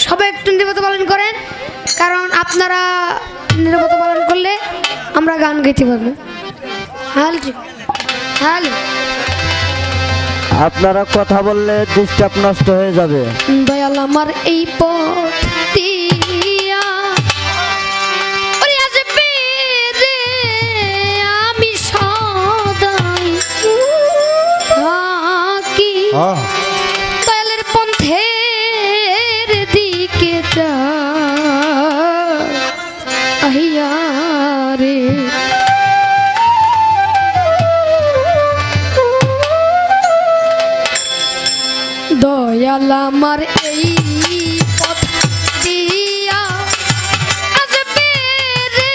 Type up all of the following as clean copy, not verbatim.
সবাই একটু নীরবতা পালন করেন, কারণ আপনারা নীরবতা পালন করলে আমরা গান গাইতে পারবো। হ্যালো, আপনারা কথা বললে ডিস্টার্ব নষ্ট হয়ে যাবে। দয়াল আমার এই পথ দিয়া ওরে আসবে রে, আমি সদাই থাকি দয়ালের পন্থের দিকে আহিয়া রে। দয়াল আমার এই পথ দিয়া আসবে রে,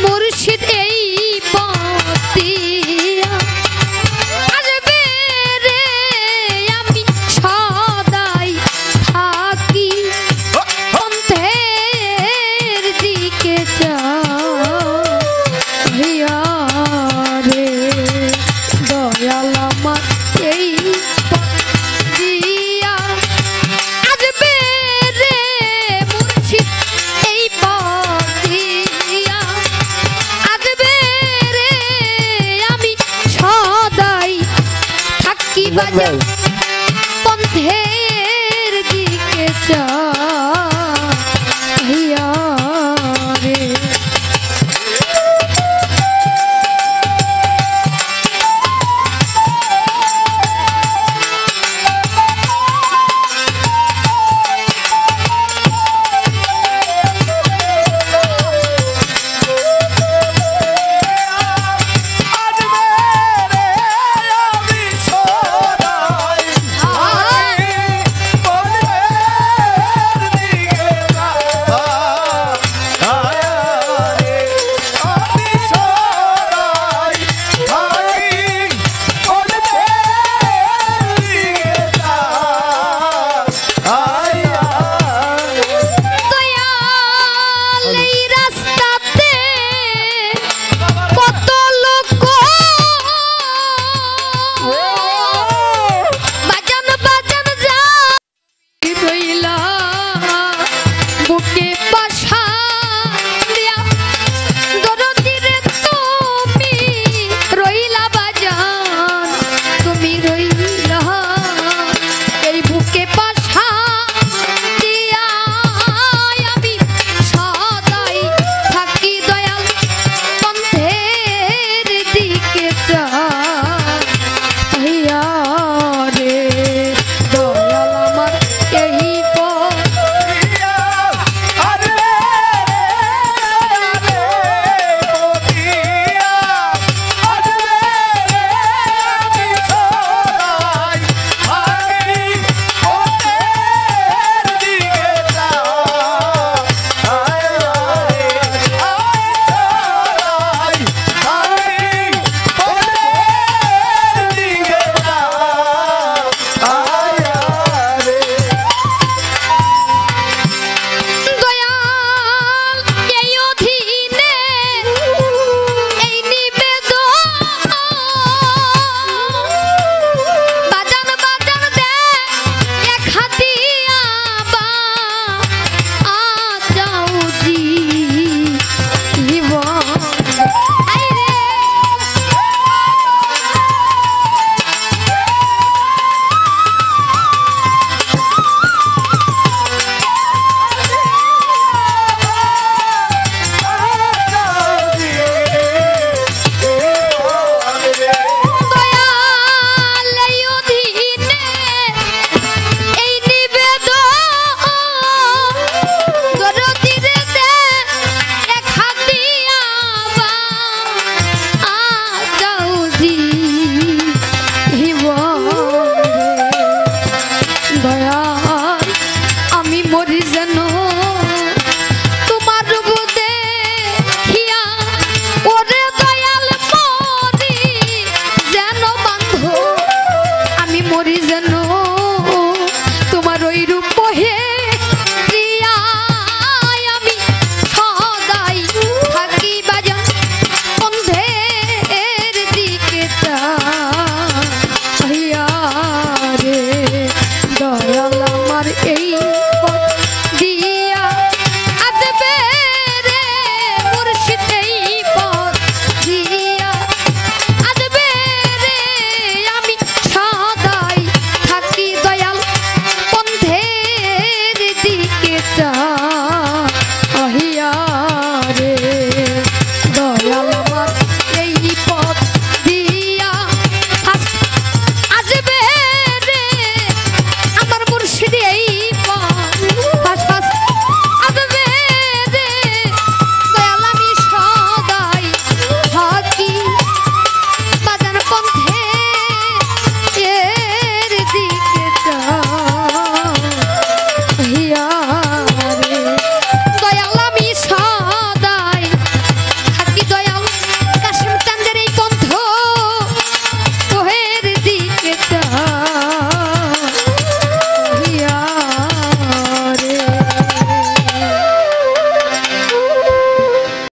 মুর্শিদ এই পথ দিয়া আসবে রে, আমি সদাই থাকি পন্থের দিকে যাইয়া রে। দয়াল আমার এই পন্থে